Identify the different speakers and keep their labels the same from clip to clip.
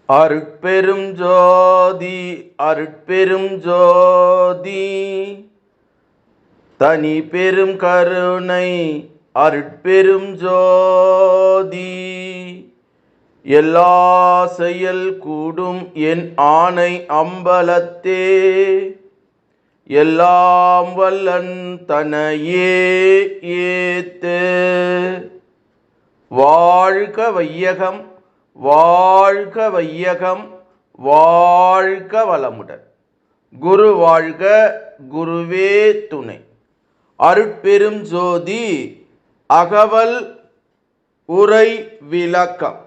Speaker 1: அருட்பெரும் ஜோதி அருட்பெரும் ஜோதி தனி பெரும் கருணை அருட்பெரும் ஜோதி எல்லா செயல் கூடும் என் ஆணை அம்பலத்தே எல்லாம் வல்லன் தனையே ஏத்து வாழ்க வையகம் வாழ்க வையகம் வாழ்க வளமுடன். குரு வாழ்க குருவே துணை. அருட்பெரும் ஜோதி அகவல் உரை விளக்கம்.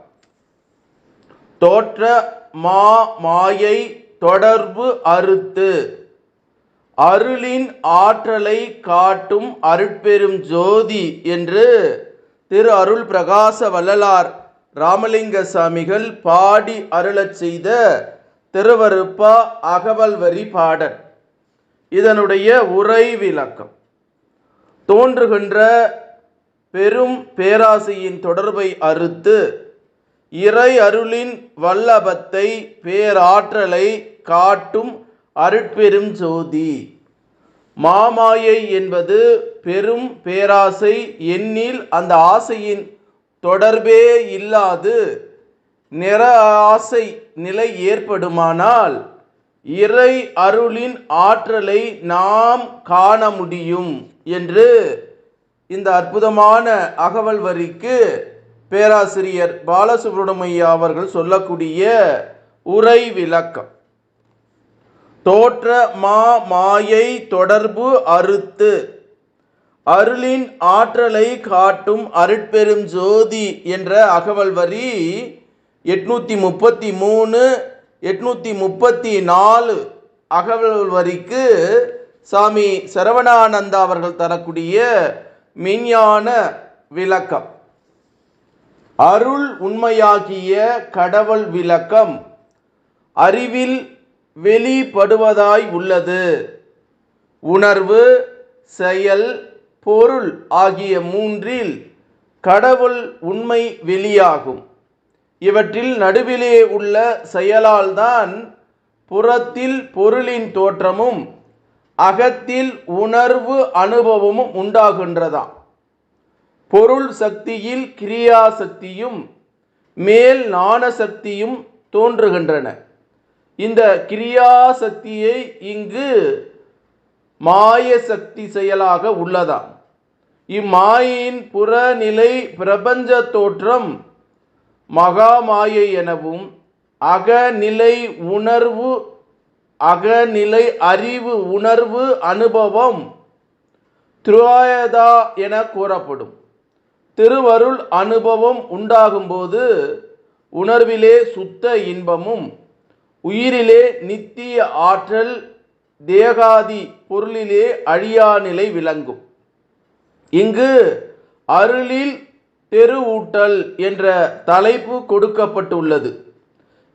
Speaker 1: தோற்ற மாயை தொடர்பு அறுத்து அருளின் ஆற்றலை காட்டும் அருட்பெரும் ஜோதி என்று திரு அருள் பிரகாச வள்ளலார் ராமலிங்க சாமிகள் பாடி அருளச் செய்த திருவருப்பா அகவல் வரி பாடல். இதனுடைய உரை விளக்கம். தோன்றுகின்ற பெரும் பேராசையின் தொடர்பை அறுத்து இறை அருளின் வல்லபத்தை பேராற்றலை காட்டும் அருட்பெரும் ஜோதி. மாமாயை என்பது பெரும் பேராசை. எண்ணில் அந்த ஆசையின் தொடர்பே இல்லாது நிற ஆசை நிலை ஏற்படுமானால் இறை அருளின் ஆற்றலை நாம் காண முடியும் என்று இந்த அற்புதமான அகவல் வரிக்கு பேராசிரியர் பாலசுப்ரமணியா அவர்கள் சொல்லக்கூடிய உரை விளக்கம். தோற்ற மாயை தொடர்பு அறுத்து அருளின் ஆற்றலை காட்டும் அருட்பெரும் ஜோதி என்ற அகவல் வரி 833 834 அகவல் வரிக்கு சாமி சரவணானந்தா அவர்கள் தரக்கூடிய மெய்ஞான விளக்கம். அருள் உண்மையாகிய கடவுள் விளக்கம் அறிவில் வெளிப்படுவதாய் உள்ளது. உணர்வு, செயல், பொருள் ஆகிய மூன்றில் கடவுள் உண்மை வெளியாகும். இவற்றில் நடுவிலே உள்ள செயலால் தான் புறத்தில் பொருளின் தோற்றமும் அகத்தில் உணர்வு அனுபவமும் உண்டாகின்றதாம். பொருள் சக்தியில் கிரியா சக்தியும் மேல் ஞான சக்தியும் தோன்றுகின்றன. இந்த கிரியா சக்தியை இங்கு மாய சக்தி செயலாக உள்ளதாம். இம்மாயின் புறநிலை பிரபஞ்ச தோற்றம் மகாமாயை எனவும் அகநிலை உணர்வு அகநிலை அறிவு உணர்வு அனுபவம் திரோயதா என கூறப்படும். திருவருள் அனுபவம் உண்டாகும்போது உணர்விலே சுத்த இன்பமும் உயிரிலே நித்திய ஆற்றல் தேகாதி பொருளிலே அழியா நிலை விளங்கும். இங்கு அருளில் தெருவூட்டல் என்ற தலைப்பு கொடுக்கப்பட்டுள்ளது.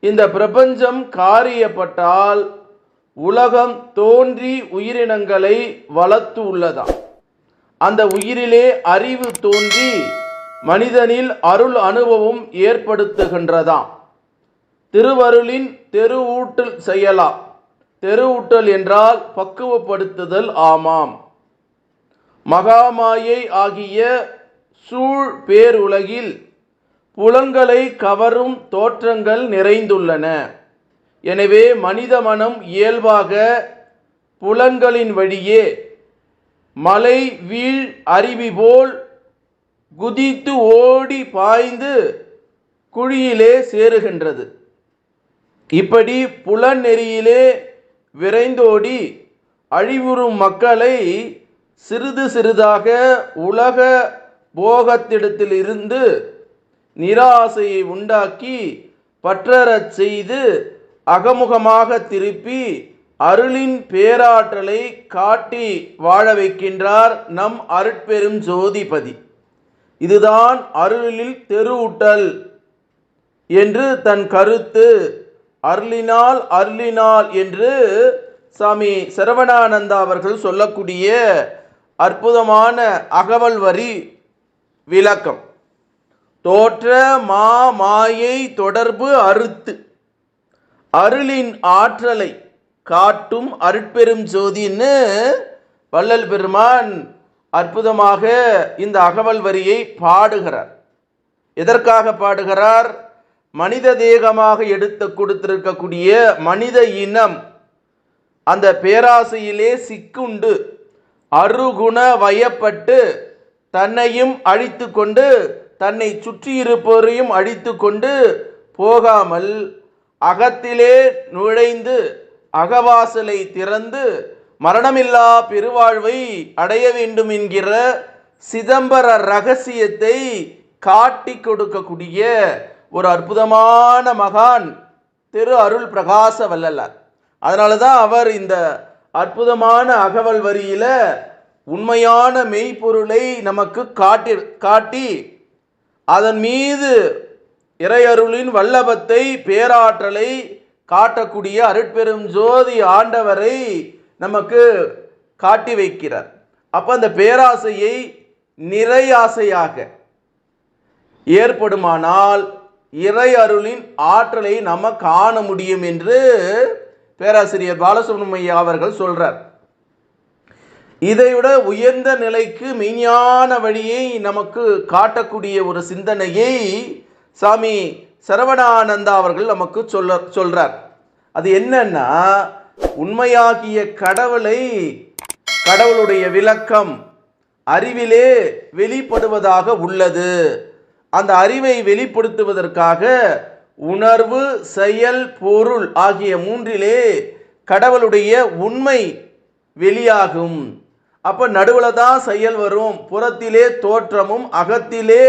Speaker 1: இந்த பிரபஞ்சம் காரியப்பட்டால் உலகம் தோன்றி உயிரினங்களை வளர்த்து உள்ளதாம். அந்த உயிரிலே அறிவு தோன்றி மனிதனில் அருள் அனுபவம் ஏற்படுத்துகின்றதாம். திருவருளின் தெருவூட்டல் செய்யலாம். தெருவூட்டல் என்றால் பக்குவப்படுத்துதல் ஆமாம். மகாமாயை ஆகிய சூழ் பேருலகில் புலன்களை கவரும் தோற்றங்கள் நிறைந்துள்ளன. எனவே மனித மனம் இயல்பாக புலன்களின் வழியே மலை வீழ் அருவி போல் குதித்து ஓடி பாய்ந்து குழியிலே சேருகின்றது. இப்படி புலன் நெறியிலே விரைந்தோடி அழிவுறும் மக்களை சிறிது சிறிதாக உலக போகத்திடத்தில் இருந்து நிராசையை உண்டாக்கி பற்றறச் செய்து அகமுகமாக திருப்பி அருளின் பேராற்றலை காட்டி வாழ வைக்கின்றார் நம் அருட்பெரும் ஜோதிபதி. இதுதான் அருளில் தெருவூட்டல் என்று தன் கருத்து. அருளினால் அருளினால் என்று சாமி சரவணானந்தா அவர்கள் சொல்லக்கூடிய அற்புதமான அகவல் வரி விளக்கம். தோற்ற மாயை தொடர்பு அறுத்து அருளின் ஆற்றலை காட்டும் அருட்பெரும் ஜோதின்னு வள்ளல் பெருமான் அற்புதமாக இந்த அகவல் வரியை பாடுகிறார். எதற்காக பாடுகிறார்? மனித தேகமாக எடுத்து கொடுத்திருக்கக்கூடிய மனித இனம் அந்த பேராசையிலே சிக்குண்டு அருகுண வயப்பட்டு தன்னையும் அழித்து கொண்டு தன்னை சுற்றியிருப்பவரையும் அழித்து கொண்டு போகாமல் அகத்திலே நுழைந்து அகவாசலை திறந்து மரணமில்லா பெருவாழ்வை அடைய வேண்டும் என்கிற சிதம்பர ரகசியத்தை காட்டி கொடுக்கக்கூடிய ஒரு அற்புதமான மகான் திரு அருள் பிரகாச வள்ளலார். அதனால தான் அவர் இந்த அற்புதமான அகவல் வரியில உண்மையான மெய்ப்பொருளை நமக்கு காட்டி அதன் மீது இறையருளின் வல்லபத்தை பேராற்றலை காட்டக்கூடிய அருட்பெரும் ஜோதி ஆண்டவரை நமக்கு காட்டி வைக்கிறார். அப்ப அந்த பேராசையை நிறையாசையாக ஏற்படுமானால் இறை அருளின் ஆற்றலை நம்ம காண முடியும் என்று பேராசிரியர் பாலசுப்ரமணிய அவர்கள் சொல்றார். இதைவிட உயர்ந்த நிலைக்கு மெய்ஞான வழியை நமக்கு காட்டக்கூடிய ஒரு சிந்தனையை சாமி சரவணானந்தா அவர்கள் நமக்கு சொல்றார். அது என்னன்னா, உண்மையாகிய கடவுளுடைய விளக்கம் அறிவிலே வெளிப்படுவதாக உள்ளது. அந்த அறிவை வெளிப்படுத்துவதற்காக உணர்வு, செயல், பொருள் ஆகிய மூன்றிலே கடவுளுடைய உண்மை வெளியாகும். அப்ப நடுவுல தான் செயல் வரும். புறத்திலே தோற்றமும் அகத்திலே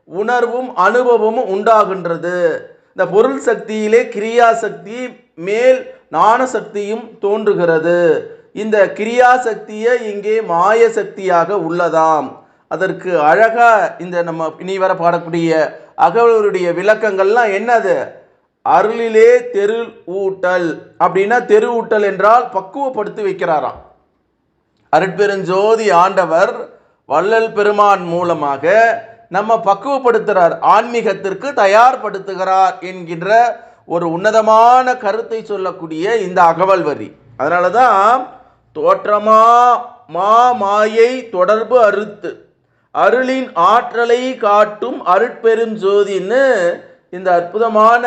Speaker 1: உணர்வும் அனுபவமும் உண்டாகின்றது. இந்த பொருள் சக்தியிலே கிரியா சக்தி மேல் ஞான சக்தியும் தோன்றுகிறது. இந்த கிரியா சக்தியை இங்கே மாய சக்தியாக உள்ளதாம். அதற்கு அழகா இந்த நம்ம இனி வர பாடக்கூடிய அகவலுடைய விளக்கங்கள்லாம் என்னது? அருளிலே தெரு ஊட்டல் அப்படின்னா, தெரு ஊட்டல் என்றால் பக்குவப்படுத்தி வைக்கிறாராம். அருட்பெருஞ்சோதி ஆண்டவர் வள்ளல் பெருமான் மூலமாக நம்ம பக்குவப்படுத்துகிறார், ஆன்மீகத்திற்கு தயார்படுத்துகிறார் என்கின்ற ஒரு உன்னதமான கருத்தை சொல்லக்கூடிய இந்த அகவல் வரி. அதனால தான் தோற்றமா மாயை தொடர்பு அறுத்து அருளின் ஆற்றலை காட்டும் அருட்பெருஞ்சோதின்னு இந்த அற்புதமான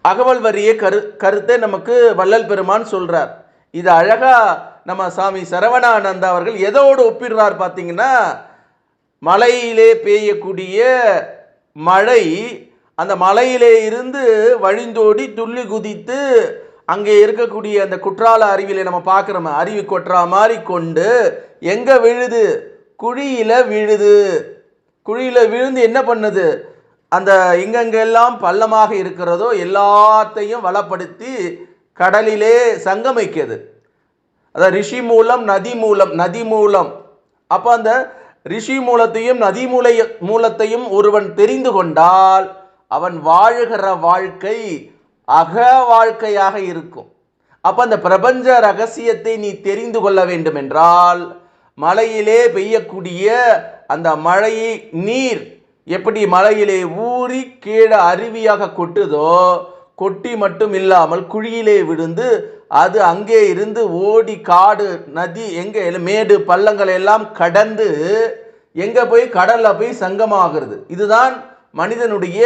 Speaker 1: அகவல் வரியை கருத்தை நமக்கு வள்ளல் பெருமான் சொல்றார். இது அழகா நம்ம சாமி சரவணானந்தா அவர்கள் எதோடு ஒப்பிடுறார் பார்த்தீங்கன்னா, மலையிலே பெய்யக்கூடிய மழை, அந்த மலையிலே இருந்து வழிந்தோடி துள்ளி குதித்து அங்கே இருக்கக்கூடிய அந்த குற்றால அருவியில நம்ம பார்க்குறோம், அருவி கொட்டுறா மாதிரி கொண்டு எங்க விழுது? குழியில விழுது. குழியில விழுந்து என்ன பண்ணுது? அந்த எங்கெங்கெல்லாம் பள்ளமாக இருக்கிறதோ எல்லாத்தையும் வளப்படுத்தி கடலிலே சங்கமிக்குது. அதான் ரிஷி மூலம் நதி மூலம். அப்போ அந்த ரிஷி மூலத்தையும் நதி மூலத்தையும் ஒருவன் தெரிந்து கொண்டால் அவன் வாழுகிற வாழ்க்கை அக வாழ்க்கையாக இருக்கும். அப்ப அந்த பிரபஞ்ச ரகசியத்தை நீ தெரிந்து கொள்ள வேண்டும் என்றால், மலையிலே பெய்யக்கூடிய அந்த மழையை நீர் எப்படி மலையிலே ஊறி கீழே அருவியாக கொட்டுதோ, கொட்டி மட்டும் இல்லாமல் குழியிலே விழுந்து அது அங்கே இருந்து ஓடி காடு நதி எங்க மேடு பள்ளங்களை எல்லாம் கடந்து எங்க போய் கடல்ல போய் சங்கமாகிறது. இதுதான் மனிதனுடைய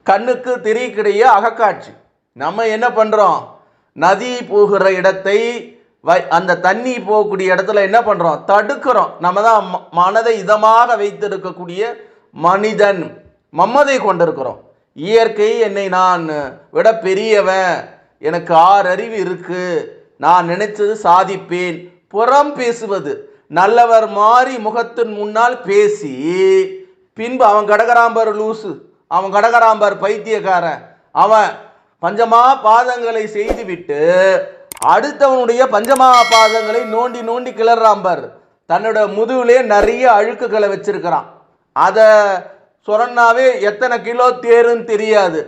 Speaker 1: கண்ணுக்கு தெரியக்கூடிய அகக்காட்சி. நம்ம என்ன பண்றோம்? நதி போகிற இடத்தை, அந்த தண்ணி போகக்கூடிய இடத்துல என்ன பண்றோம்? தடுக்கிறோம். நம்ம தான் மனதை இதமாக வைத்திருக்கக்கூடிய மனிதன் மம்மதை கொண்டிருக்கிறோம். இயற்கை என்னை நான் விட பெரியவன், எனக்கு 6 அறிவு இருக்கு, நான் நினைச்சது சாதிப்பேன், புறம் பேசுவது, நல்லவர் மாறி முகத்தின் முன்னால் பேசி பின்பு அவன் கடகராம்பர் லூசு, அவன் கடகராம்பர் பைத்தியக்காரன், அவன் பஞ்சமா பாதங்களை செய்துவிட்டு அடுத்தவனுடைய பஞ்சமா பாதங்களை நோண்டி நோண்டி கிளறாம்பர். தன்னோட முதுகுலே நிறைய அழுக்குகளை வச்சிருக்கிறான். அதை சொன்னாவே எத்தனை கிலோ தேருன்னு தெரியாது.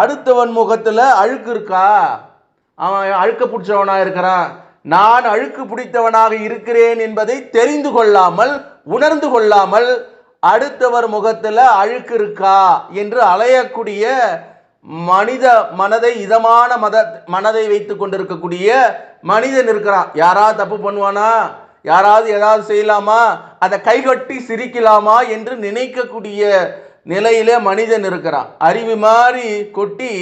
Speaker 1: அடுத்தவன் முகத்துல அழுக்கு இருக்கா? அவன் அழுக்க பிடிச்சவனா இருக்கிறான். நான் அழுக்கு பிடித்தவனாக இருக்கிறேன் என்பதை தெரிந்து கொள்ளாமல், உணர்ந்து கொள்ளாமல் அடுத்தவர் முகத்துல அழுக்கு இருக்கா என்று அலையக்கூடிய மனித மனதை இதமான மனதை வைத்துக் கொண்டிருக்கக்கூடிய மனிதன் இருக்கிறான். யாராவது தப்பு பண்ணுவானா, யாராவது ஏதாவது செய்யலாமா, அதை கைகட்டி சிரிக்கலாமா என்று நினைக்கக்கூடிய நிலையிலே மனிதன் இருக்கிறான். அருவி மாதிரி கொட்டி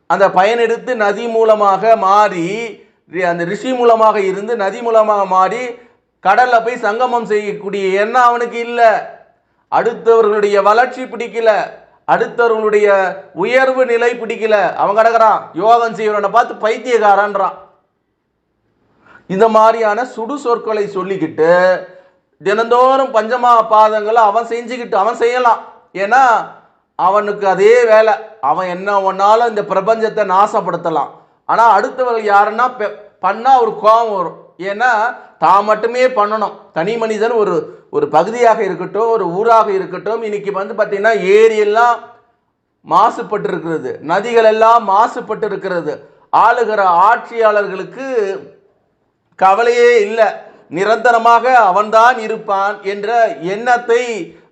Speaker 1: அந்த பயனெடுத்து நதி மூலமாக மாறி, அந்த ரிஷி மூலமாக இருந்து நதி மூலமாக மாறி கடல்ல போய் சங்கமம் செய்யக்கூடிய எண்ணம் அவனுக்கு இல்லை. அடுத்தவர்களுடைய வளர்ச்சி பிடிக்கல, அடுத்தவர்களுடைய உயர்வு நிலை பிடிக்கல. அவன் கிடக்கிறான் யோகம் செய்வனை பார்த்து பைத்தியக்காரன்றான். இந்த மாதிரியான சுடு சொற்களை சொல்லிக்கிட்டு தினந்தோறும் பஞ்சமா பாதங்களை அவன் செஞ்சுக்கிட்டு அவன் செய்யலாம். ஏன்னா அவனுக்கு அதே வேலை. அவன் என்ன ஒன்னாலும் இந்த பிரபஞ்சத்தை நாசப்படுத்தலாம். ஆனால் அடுத்தவர்கள் யாருன்னா பண்ணா ஒரு கோபம் வரும். ஏன்னா தான் மட்டுமே பண்ணணும். தனி மனிதன் ஒரு ஒரு பகுதியாக இருக்கட்டும், ஒரு ஊராக இருக்கட்டும், இன்னைக்கு பார்த்தீங்கன்னா ஏரியெல்லாம் மாசுபட்டு இருக்கிறது, நதிகள் எல்லாம் மாசுபட்டு இருக்கிறது. ஆளுகிற ஆட்சியாளர்களுக்கு கவலையே இல்லை. நிரந்தரமாக அவன்தான் இருப்பான் என்ற எண்ணத்தை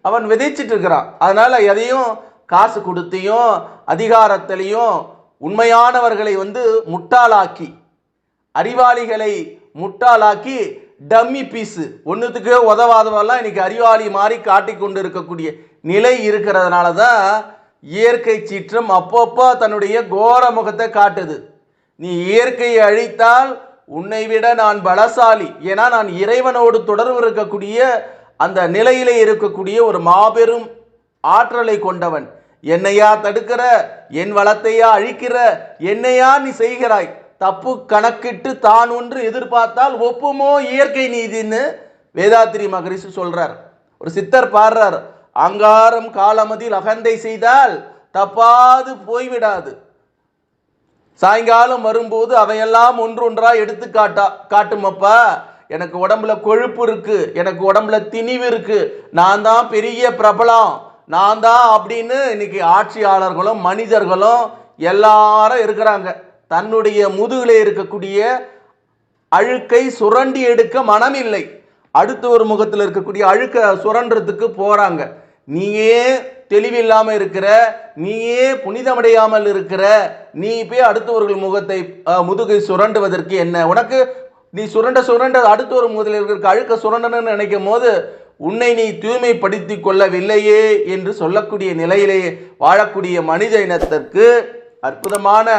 Speaker 1: அவன் விதைச்சிட்டு இருக்கிறான். அதனால எதையும் காசு கொடுத்தையும் அதிகாரத்திலையும் உண்மையானவர்களை முட்டாளாக்கி, அறிவாளிகளை முட்டாளாக்கி டம்மி பீஸு ஒன்றுத்துக்கு உதவாதவெல்லாம் இன்னைக்கு அறிவாளி மாதிரி காட்டி கொண்டு இருக்கக்கூடிய நிலை இருக்கிறதுனால தான் இயற்கை சீற்றம் அப்பப்போ தன்னுடைய கோர முகத்தை காட்டுது. நீ இயற்கையை அழித்தால் உன்னை விட நான் பலசாலி. ஏன்னா நான் இறைவனோடு தொடர்பு இருக்கக்கூடிய அந்த நிலையிலே இருக்கக்கூடிய ஒரு மாபெரும் ஆற்றலை கொண்டவன். என்னையா தடுக்கிற, என் வளத்தையா அழிக்கிற, என்னையா நீ செய்கிறாய்? தப்பு கணக்கிட்டு தான் ஒன்று எதிர்பார்த்தால் ஒப்புமோ இயற்கை நீதின்னு வேதாத்திரி மகரிஷி சொல்றார். ஒரு சித்தர் பாடுறார், அங்காரம் காலமதில் அகந்தை செய்தால் தப்பாது போய்விடாது. சாயங்காலம் வரும்போது அவையெல்லாம் ஒன்றொன்றாய் எடுத்து காட்டுமப்பா. எனக்கு உடம்புல கொழுப்பு இருக்கு, எனக்கு உடம்புல திணிவு இருக்கு, நான் தான் பெரிய பிரபலம், நான் தான் அப்படின்னு இன்னைக்கு ஆட்சியாளர்களும் மனிதர்களும் எல்லாரும் இருக்கிறாங்க. தன்னுடைய முதுகிலே இருக்கக்கூடிய அழுக்கை சுரண்டி எடுக்க மனம் இல்லை. அடுத்த ஒரு முகத்தில் இருக்கக்கூடிய அழுக்க சுரண்டுறதுக்கு போறாங்க. நீயே தெளிவில்லாம இருக்கிற, நீயே புனிதமடையாமல் இருக்கிற, நீ போய் அடுத்தவர்கள் முதுகை சுரண்டுவதற்கு என்ன உனக்கு? நீ சுரண்ட அடுத்த ஒரு முகத்தில் இருக்கிற அழுக்க சுரண்டன்னு நினைக்கும் போது உன்னை நீ தூய்மைப்படுத்தி கொள்ளவில்லையே என்று சொல்லக்கூடிய நிலையிலே வாழக்கூடிய மனித இனத்திற்கு அற்புதமான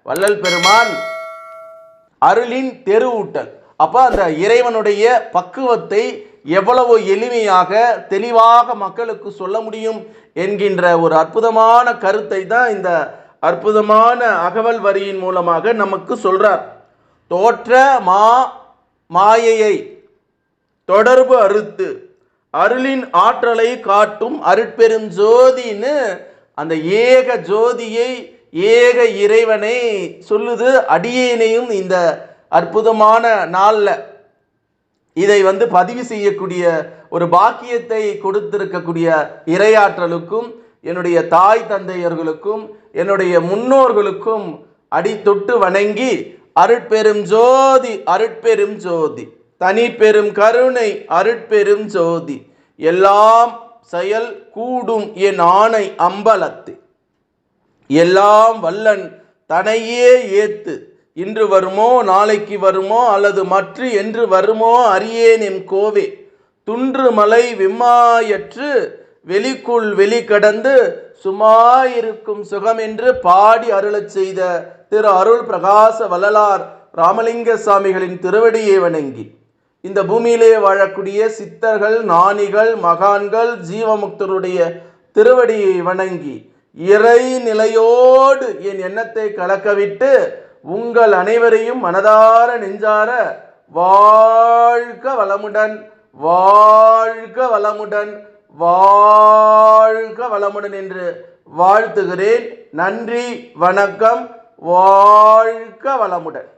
Speaker 1: வள்ளல் பெருமான் அருளின் தெருவூட்டல். அப்ப அந்த இறைவனுடைய பக்குவத்தை எவ்வளவு எளிமையாக தெளிவாக மக்களுக்கு சொல்ல முடியும் என்கின்ற ஒரு அற்புதமான கருத்தை தான் இந்த அற்புதமான அகவல் வரியின் மூலமாக நமக்கு சொல்றார். தோற்ற மாயையை தொடர்பு அறுத்து அருளின் ஆற்றலை காட்டும் அருட்பெரும் ஜோதின்னு அந்த ஏக ஜோதியை, ஏக இறைவனை சொல்லுது. அடியேனையும் இந்த அற்புதமான நாளில் இதை பதிவு செய்யக்கூடிய ஒரு பாக்கியத்தை கொடுத்திருக்கக்கூடிய இறையாற்றலுக்கும், என்னுடைய தாய் தந்தையர்களுக்கும், என்னுடைய முன்னோர்களுக்கும் அடி தொட்டு வணங்கி, அருட்பெரும் ஜோதி, அருட்பெரும் ஜோதி, தனி பெரும் கருணை, அருட்பெரும் ஜோதி, எல்லாம் செயல் கூடும் என் ஆணை அம்பலத்து, எல்லாம் வல்லன் தனையே ஏத்து, இன்று வருமோ நாளைக்கு வருமோ அல்லது மற்ற என்று வருமோ அறியேன் எம் கோவே, துன்று மலை விம்மாயற்று வெளிக்குள் வெளி கடந்து சுமாயிருக்கும் சுகம் என்று பாடி அருளச் செய்த திரு அருள் பிரகாச வள்ளலார் ராமலிங்க சாமிகளின் திருவடியை வணங்கி, இந்த பூமியிலே வாழக்கூடிய சித்தர்கள், ஞானிகள், மகான்கள், ஜீவமுக்தருடைய திருவடியை வணங்கி இறை நிலையோடு என் எண்ணத்தை கலக்கவிட்டு உங்கள் அனைவரையும் மனதார நெஞ்சார வாழ்க வளமுடன், வாழ்க வளமுடன், வாழ்க வளமுடன் என்று வாழ்த்துகிறேன். நன்றி, வணக்கம், வாழ்க வளமுடன்.